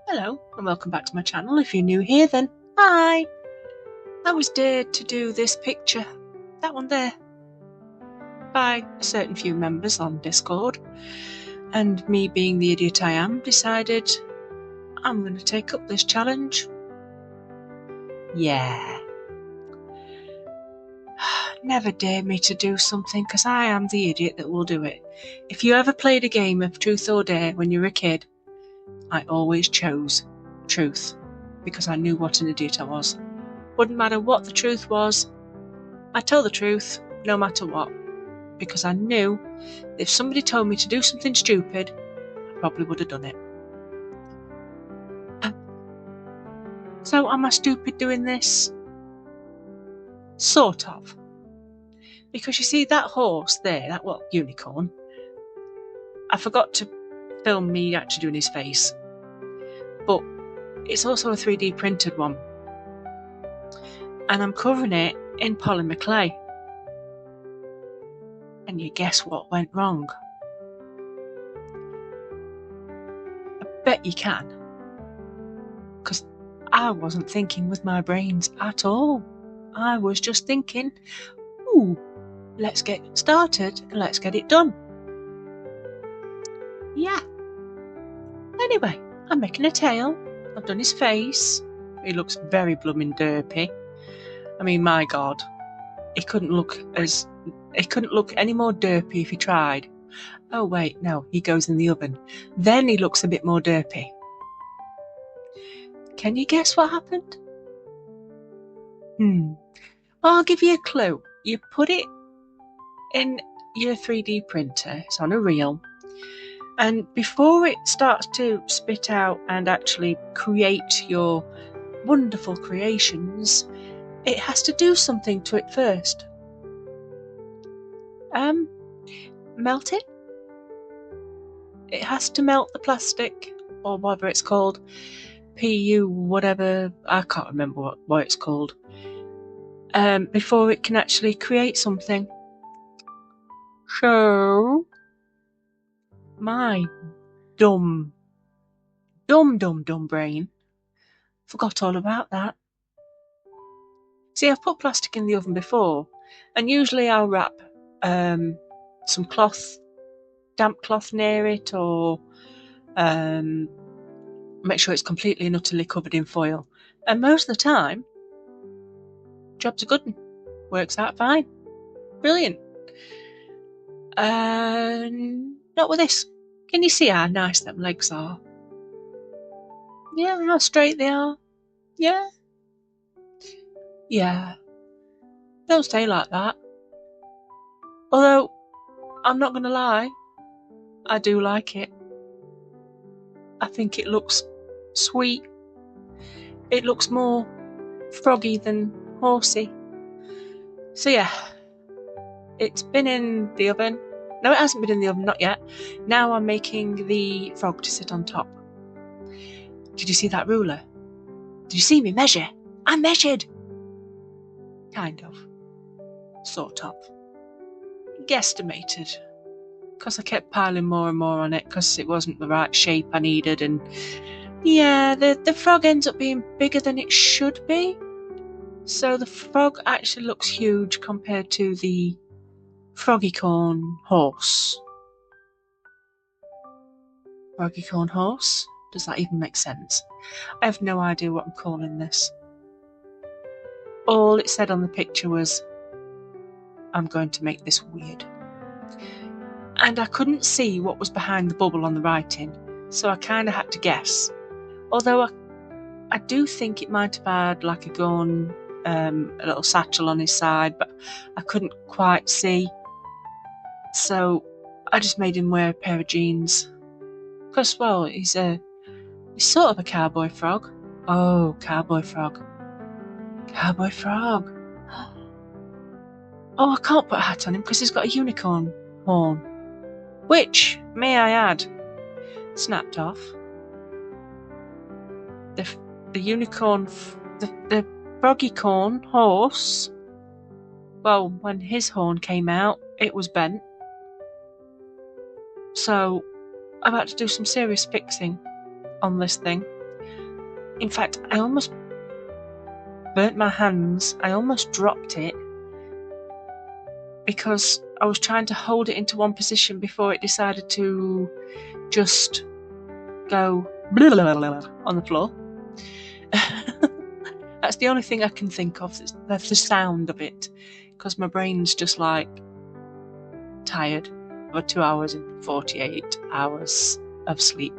Hello and welcome back to my channel. If you're new here then hi. I was dared to do this picture, that one there, by a certain few members on Discord, and me being the idiot I am decided I'm going to take up this challenge. Yeah. Never dare me to do something because I am the idiot that will do it. If you ever played a game of Truth or Dare when you were a kid, I always chose truth because I knew what an idiot I was. Wouldn't matter what the truth was, I'd tell the truth no matter what, because I knew if somebody told me to do something stupid, I probably would have done it. So am I stupid doing this? Sort of. Because you see that horse there, that unicorn, I forgot to film me actually doing his face, but it's also a 3D printed one, and I'm covering it in polymer clay. And you guess what went wrong? I bet you can, because I wasn't thinking with my brains at all. I was just thinking, ooh, let's get started and let's get it done. Yeah. Anyway, I'm making a tail. I've done his face. He looks very blooming derpy. I mean, my God, he couldn't look any more derpy if he tried. Oh wait, no, he goes in the oven. Then he looks a bit more derpy. Can you guess what happened? Well, I'll give you a clue. You put it in your 3D printer, it's on a reel, and before it starts to spit out and actually create your wonderful creations, it has to do something to it first. Melt it. It has to melt the plastic, or whatever it's called, PU, whatever, I can't remember what it's called, before it can actually create something. So, my dumb brain forgot all about that. See, I've put plastic in the oven before, and usually I'll wrap some cloth, damp cloth near it, or make sure it's completely and utterly covered in foil. And most of the time, job's a good one. Works out fine. Brilliant. Not with this. Can you see how nice them legs are? Yeah, how straight they are. Yeah. Yeah. Don't stay like that. Although, I'm not going to lie, I do like it. I think it looks sweet. It looks more froggy than horsey. So yeah, it's been in the oven. No, it hasn't been in the oven, not yet. Now I'm making the frog to sit on top. Did you see that ruler? Did you see me measure? I measured! Kind of. Sort of. Guesstimated. Because I kept piling more and more on it because it wasn't the right shape I needed, and yeah, the frog ends up being bigger than it should be. So the frog actually looks huge compared to the froggycorn horse. Froggycorn horse? Does that even make sense? I have no idea what I'm calling this. All it said on the picture was, I'm going to make this weird. And I couldn't see what was behind the bubble on the writing, so I kind of had to guess. Although I do think it might have had like a gun, a little satchel on his side, but I couldn't quite see. So I just made him wear a pair of jeans. Because, well, he's sort of a cowboy frog. Oh, cowboy frog. Cowboy frog. Oh, I can't put a hat on him because he's got a unicorn horn. Which, may I add, snapped off. The unicorn, the froggycorn horse, well, when his horn came out, it was bent. So I've had to do some serious fixing on this thing. In fact, I almost burnt my hands. I almost dropped it because I was trying to hold it into one position before it decided to just go blah, blah, blah, blah, on the floor. That's the only thing I can think of. That's the sound of it, because my brain's just like tired for 2 hours and 48 hours of sleep.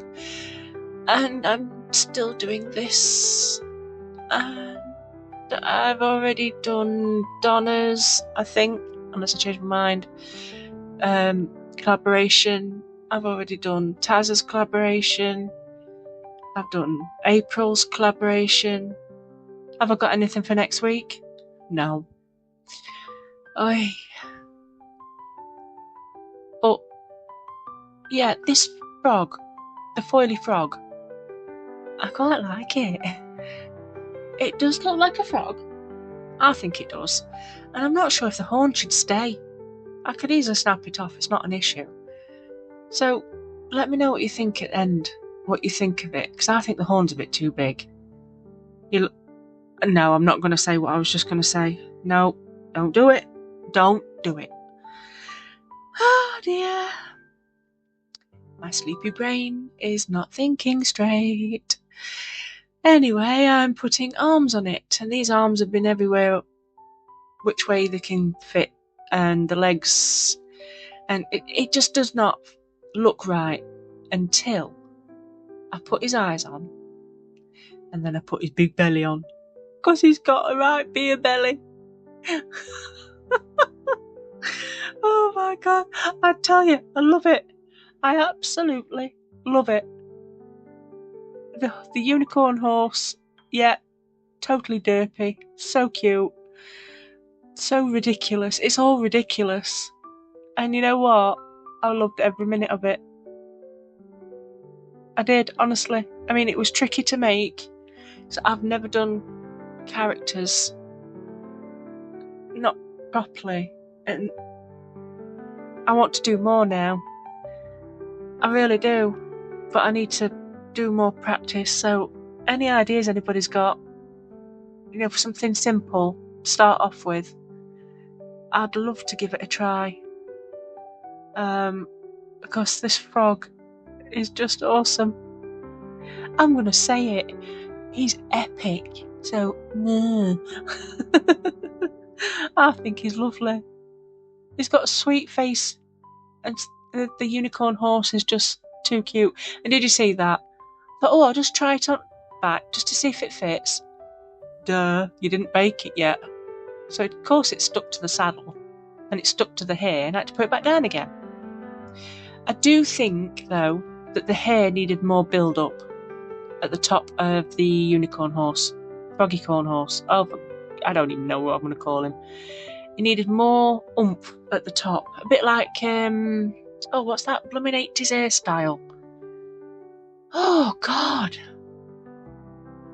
And I'm still doing this. And I've already done Donna's, I think, unless I change my mind. Collaboration. I've already done Taz's collaboration. I've done April's collaboration. Have I got anything for next week? No. But yeah, this frog, the foily frog, I quite like it. It does look like a frog. I think it does. And I'm not sure if the horn should stay. I could easily snap it off, it's not an issue. So let me know what you think at the end, what you think of it, because I think the horn's a bit too big. No, I'm not going to say what I was just going to say. No, don't do it. Don't do it. Oh dear. My sleepy brain is not thinking straight. Anyway, I'm putting arms on it, and these arms have been everywhere, which way they can fit, and the legs, and it just does not look right until I put his eyes on, and then I put his big belly on, because he's got a right beer belly. Oh my god, I tell you, I love it. I absolutely love it. The unicorn horse, yeah, totally derpy, so cute, so ridiculous. It's all ridiculous. And you know what? I loved every minute of it. I did, honestly. I mean, it was tricky to make, so I've never done characters not properly, and I want to do more now. I really do, but I need to do more practice. So any ideas anybody's got, you know, for something simple to start off with, I'd love to give it a try. Because this frog is just awesome. I'm gonna say it. He's epic. So I think he's lovely. He's got a sweet face, and the unicorn horse is just too cute. And did you see that? But I'll just try it on back just to see if it fits. Duh, you didn't bake it yet. So of course it stuck to the saddle, and it stuck to the hair, and I had to put it back down again. I do think, though, that the hair needed more build-up at the top of the unicorn horse. Froggycorn horse. Oh, I don't even know what I'm going to call him. He needed more oomph at the top. A bit like, what's that blooming 80s hairstyle? Oh, God.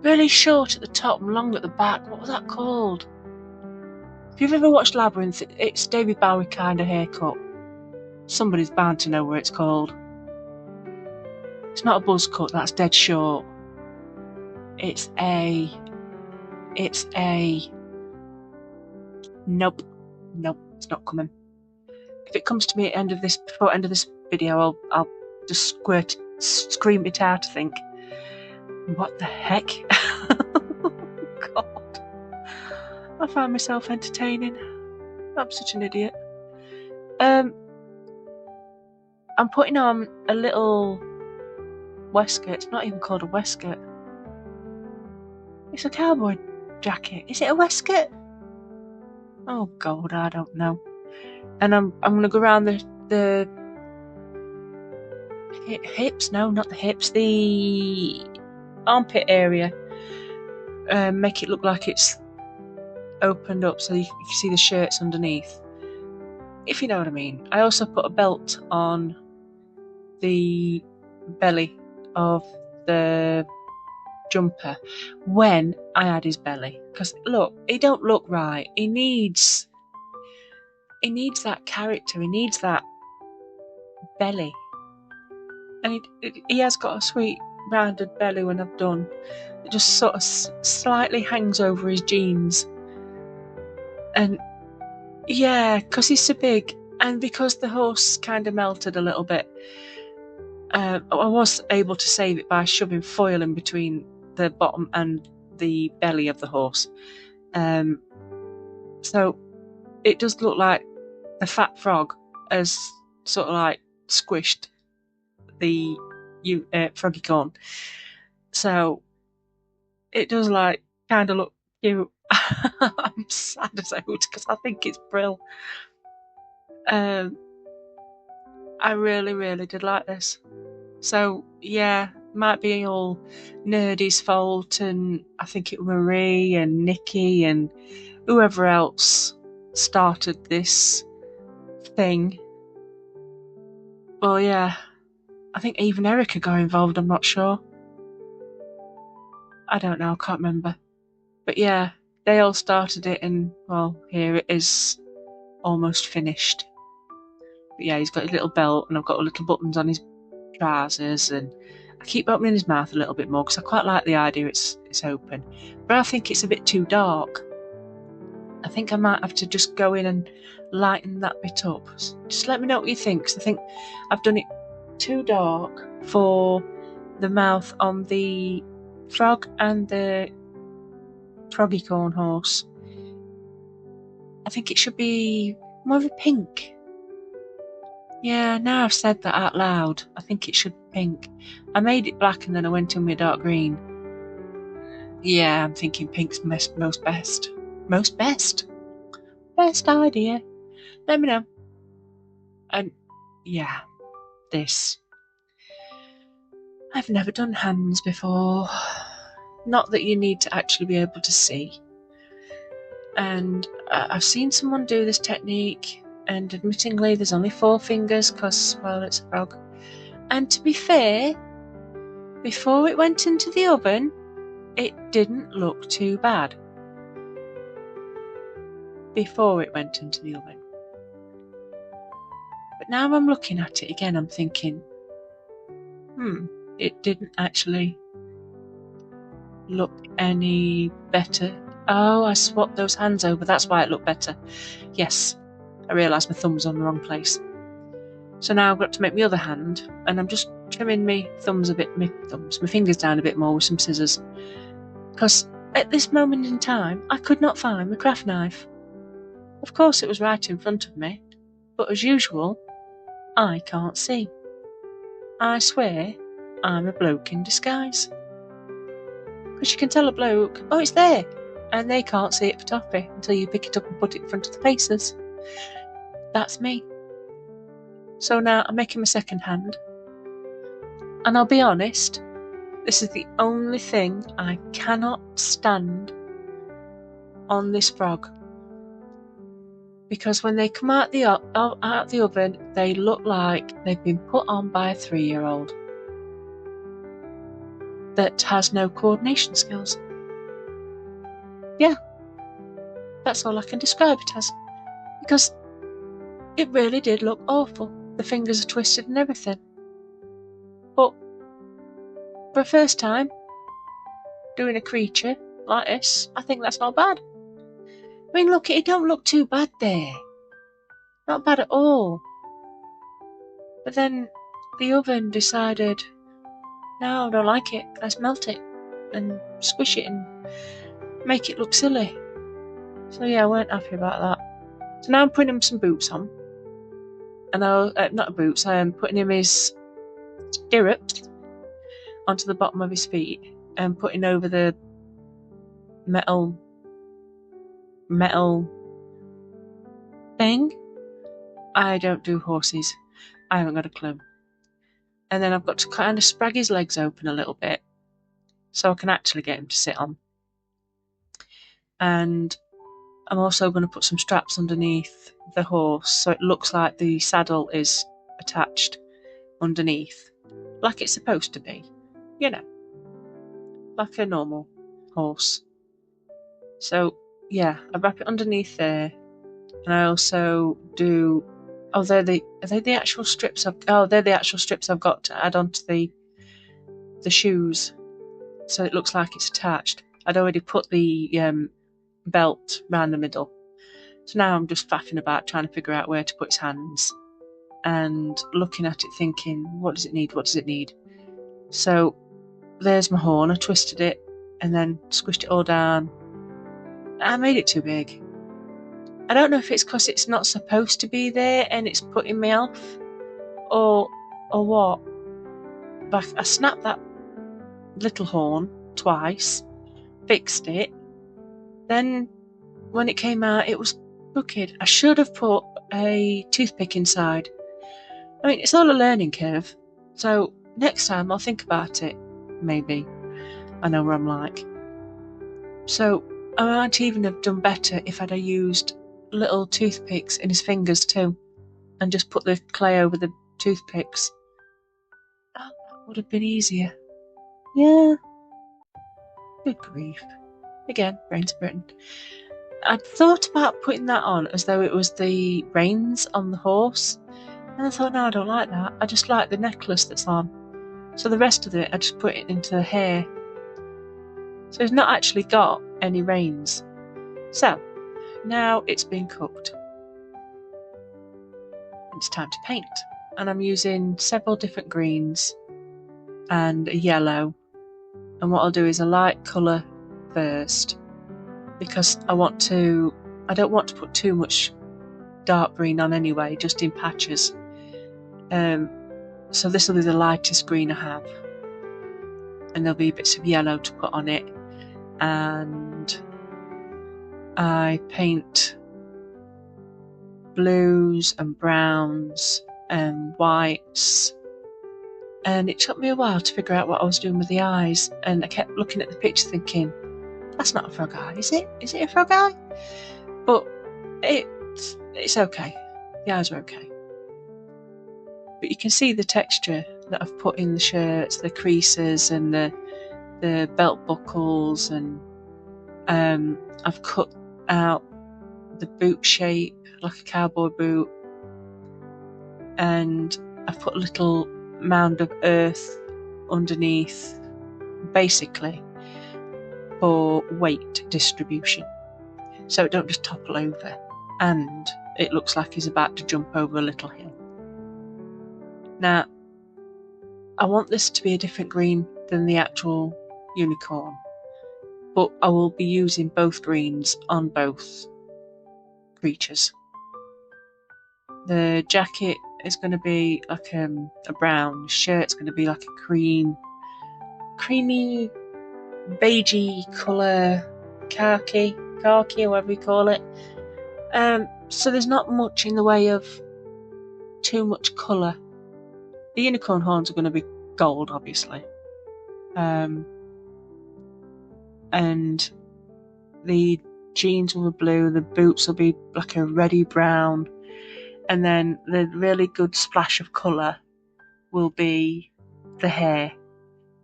Really short at the top and long at the back. What was that called? If you've ever watched Labyrinth, it's David Bowie kind of haircut. Somebody's bound to know what it's called. It's not a buzz cut, that's dead short. It's a... Nope, it's not coming. If it comes to me at before the end of this video, I'll just scream it out, I think. What the heck? God. I find myself entertaining. I'm such an idiot. I'm putting on a little waistcoat. It's not even called a waistcoat. It's a cowboy jacket. Is it a waistcoat? Oh God, I don't know. And I'm gonna go around the hips. No, not the hips. The armpit area. Make it look like it's opened up so you can see the shirts underneath. If you know what I mean. I also put a belt on the belly of the jumper when I had his belly, because look, he don't look right. He needs that character. He needs that belly, and he has got a sweet rounded belly when I've done. It just sort of slightly hangs over his jeans. And yeah, because he's so big, and because the horse kind of melted a little bit, I was able to save it by shoving foil in between the bottom and the belly of the horse. So it does look like the fat frog has sort of like squished the froggy corn. So it does like kind of look cute. I'm sad as out because I think it's brill. I really, really did like this. So yeah, might be all Nerdy's fault, and I think it was Marie and Nikki and whoever else started this thing. Well, yeah, I think even Erica got involved, I'm not sure. I don't know, I can't remember. But yeah, they all started it, and well, here it is, almost finished. But yeah, he's got his little belt, and I've got little buttons on his trousers, and I keep opening his mouth a little bit more because I quite like the idea it's open. But I think it's a bit too dark. I think I might have to just go in and lighten that bit up. Just let me know what you think, because I think I've done it too dark for the mouth on the frog and the froggy corn horse. I think it should be more of a pink. Yeah, now I've said that out loud, I think it should be pink. I made it black and then I went in with dark green. Yeah, I'm thinking pink's most best. Most best? Best idea. Let me know. And yeah, this. I've never done hands before. Not that you need to actually be able to see. And I've seen someone do this technique, and admittingly there's only 4 fingers because, well, it's a frog. And to be fair, before it went into the oven, it didn't look too bad. Before it went into the oven. But now I'm looking at it again, I'm thinking, it didn't actually look any better. Oh, I swapped those hands over, that's why it looked better. Yes, I realised my thumb was on the wrong place. So now I've got to make my other hand, and I'm just trimming my fingers down a bit more with some scissors. Because at this moment in time, I could not find my craft knife. Of course it was right in front of me, but as usual, I can't see. I swear I'm a bloke in disguise. Because you can tell a bloke, oh, it's there, and they can't see it for toffee until you pick it up and put it in front of the faces. That's me. So now I'm making my second hand, and I'll be honest, this is the only thing I cannot stand on this frog. Because when they come out the oven, they look like they've been put on by a 3-year-old that has no coordination skills. Yeah, that's all I can describe it as. Because it really did look awful. The fingers are twisted and everything. But for a first time doing a creature like this, I think that's not bad. I mean, look, it don't look too bad there. Not bad at all. But then the oven decided, no, I don't like it. Let's melt it and squish it and make it look silly. So yeah, I weren't happy about that. So now I'm putting him some boots on. And not boots, I'm putting him his stirrups onto the bottom of his feet and putting over the metal thing. I don't do horses. I haven't got a clue. And then I've got to kind of sprag his legs open a little bit so I can actually get him to sit on. And I'm also going to put some straps underneath the horse so it looks like the saddle is attached underneath, like it's supposed to be, you know, like a normal horse. So yeah, I wrap it underneath there, and I also do. Oh, they're the actual strips. They're the actual strips I've got to add onto the the shoes, so it looks like it's attached. I'd already put the belt round the middle. So now I'm just faffing about trying to figure out where to put his hands and looking at it thinking, what does it need? What does it need? So there's my horn. I twisted it and then squished it all down. I made it too big. I don't know if it's because it's not supposed to be there and it's putting me off or what. But I snapped that little horn twice, fixed it. Then when it came out, it was crooked. I should have put a toothpick inside. I mean, it's all a learning curve. So next time I'll think about it. Maybe. I know what I'm like. So I might even have done better if I'd have used little toothpicks in his fingers too, and just put the clay over the toothpicks. That would have been easier. Yeah. Good grief. Again, brains of Britain. I'd thought about putting that on as though it was the reins on the horse, and I thought, no, I don't like that. I just like the necklace that's on. So the rest of it, I just put it into the hair. So it's not actually got any reins. So now it's been cooked. It's time to paint, and I'm using several different greens and a yellow. And what I'll do is a light colour first, because I don't want to put too much dark green on anyway, just in patches. So this will be the lightest green I have, and there'll be bits of yellow to put on it, and I paint blues and browns and whites, and it took me a while to figure out what I was doing with the eyes, and I kept looking at the picture thinking, that's not a frog eye, is it? Is it a frog eye? But it's okay. The eyes are okay. But you can see the texture that I've put in the shirts, the creases and the belt buckles, and I've cut out the boot shape like a cowboy boot, and I've put a little mound of earth underneath, basically for weight distribution, so it don't just topple over, and it looks like he's about to jump over a little hill. Now, I want this to be a different green than the actual unicorn, but I will be using both greens on both creatures. The jacket is going to be like a brown, the shirt's going to be like a creamy, beigey colour, khaki, whatever you call it. So there's not much in the way of too much colour. The unicorn horns are going to be gold, obviously. And the jeans will be blue, the boots will be like a reddy brown, and then the really good splash of colour will be the hair.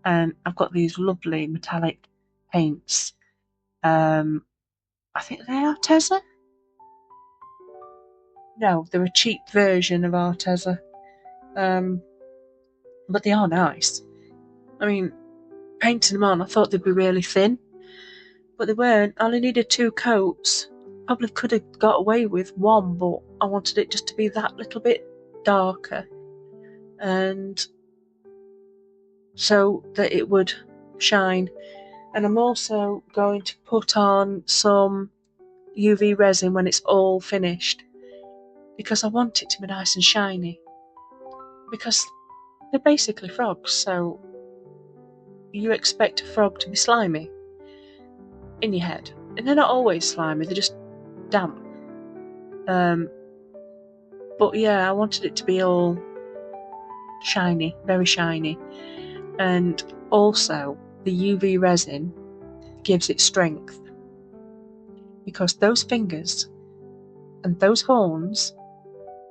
And I've got these lovely metallic paints. I think they are Arteza. No, they're a cheap version of Arteza. But they are nice. I mean, painting them on, I thought they'd be really thin, but they weren't. I only needed 2 coats. Probably could have got away with 1, but I wanted it just to be that little bit darker, and so that it would shine. And I'm also going to put on some UV resin when it's all finished, because I want it to be nice and shiny, because they're basically frogs, so you expect a frog to be slimy in your head. And they're not always slimy, they're just damp. But yeah, I wanted it to be all shiny, very shiny. And also, the UV resin gives it strength, because those fingers and those horns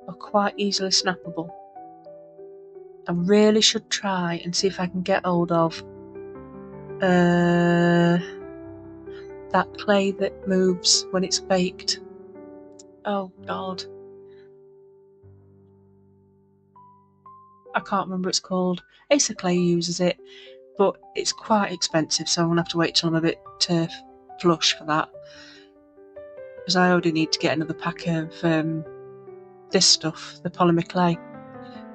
are quite easily snappable. I really should try and see if I can get hold of that clay that moves when it's baked. Oh God, I can't remember what it's called. Ace of Clay uses it, but it's quite expensive, so I'm going to have to wait till I'm a bit turf flush for that, because I already need to get another pack of this stuff, the polymer clay.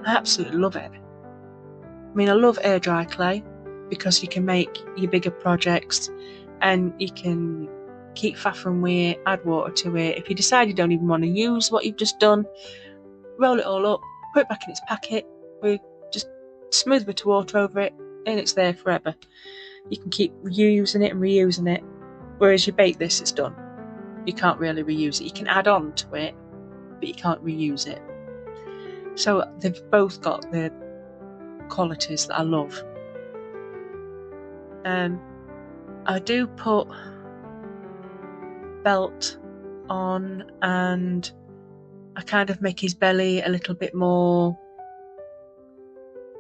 I absolutely love it. I mean, I love air dry clay because you can make your bigger projects and you can keep faffing with it, add water to it. If you decide you don't even want to use what you've just done, roll it all up, put it back in its packet, we just smooth a bit of water over it, and it's there forever. You can keep reusing it and reusing it, whereas you bake this, it's done. You can't really reuse it. You can add on to it, but you can't reuse it. So they've both got the qualities that I love. I do put belt on, and I kind of make his belly a little bit more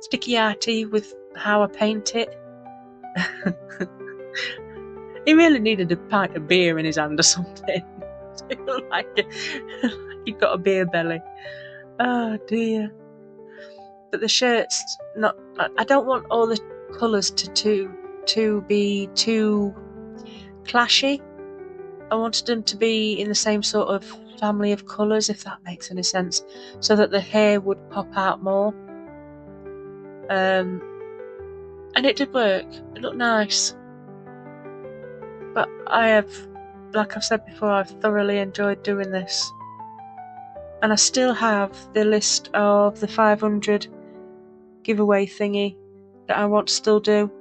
sticky-arty with how I paint it. He really needed a pint of beer in his hand or something. like he got a beer belly. Oh dear. But the shirts, I don't want all the colours to be too clashy. I wanted them to be in the same sort of family of colours, if that makes any sense, so that the hair would pop out more. And it did work. It looked nice. But I have, like I've said before, I've thoroughly enjoyed doing this. And I still have the list of the 500 giveaway thingy that I want to still do.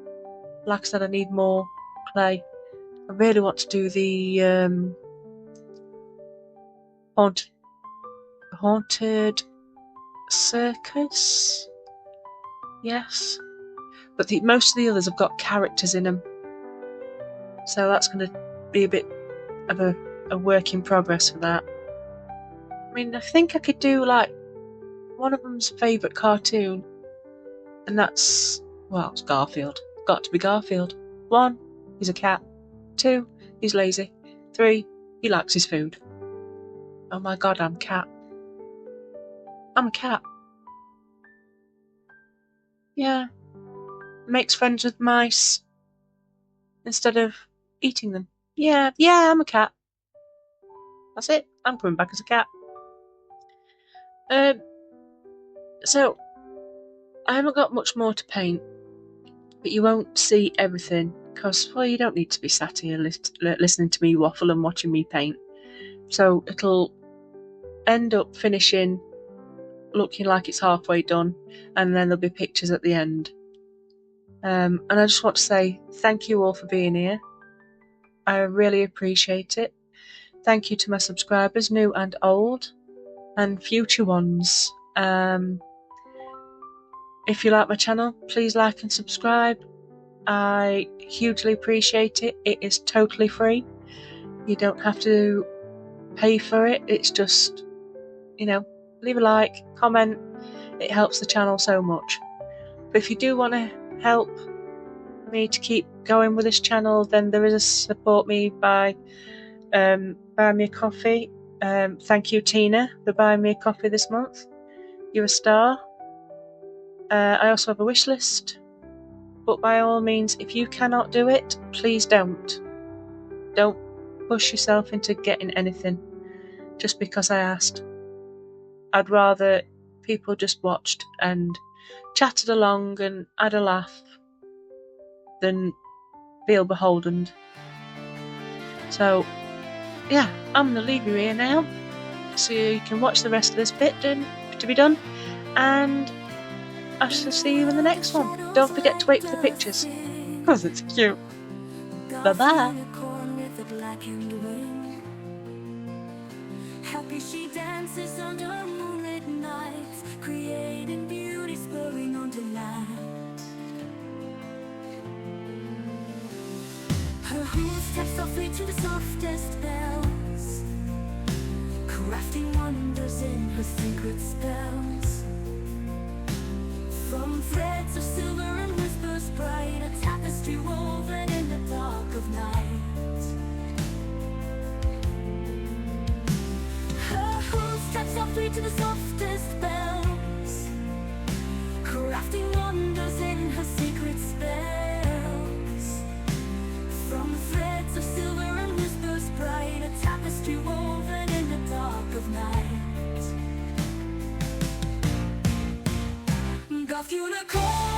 Like I said, I need more clay. I really want to do the haunted circus. Yes. But most of the others have got characters in them. So that's going to be a bit of a work in progress for that. I mean, I think I could do like one of them's favourite cartoon, and that's, well, it's Garfield. Got to be Garfield. 1, he's a cat. 2, he's lazy. 3, he likes his food. Oh my god, I'm a cat. I'm a cat. Yeah. Makes friends with mice instead of eating them. Yeah, I'm a cat. That's it. I'm coming back as a cat. So, I haven't got much more to paint, but you won't see everything because, well, you don't need to be sat here listening to me waffle and watching me paint. So it'll end up finishing looking like it's halfway done, and then there'll be pictures at the end. And I just want to say thank you all for being here. I really appreciate it. Thank you to my subscribers, new and old, and future ones. If you like my channel, please like and subscribe. I hugely appreciate it. It is totally free. You don't have to pay for it. It's just, leave a like, comment. It helps the channel so much. But if you do want to help me to keep going with this channel, then there is a support me by buy me a coffee. Thank you, Tina, for buying me a coffee this month. You're a star. I also have a wish list, but by all means, if you cannot do it, please don't push yourself into getting anything just because I asked. I'd rather people just watched and chatted along and had a laugh than feel beholden. So yeah, I'm going to leave you here now so you can watch the rest of this bit to be done, and I shall see you in the next one. Don't forget to wait for the pictures because it's cute. Bye bye. Happy she dances under moonlit nights, creating beauty, spurring on delight. Her hooves step softly to the softest bells, crafting wonders in her secret spells. From threads of silver and whispers bright, a tapestry woven in the dark of night. Her hooves step softly to the softest bells, crafting wonders in her secret spells. a tapestry woven in the dark of night. Golf unicorn.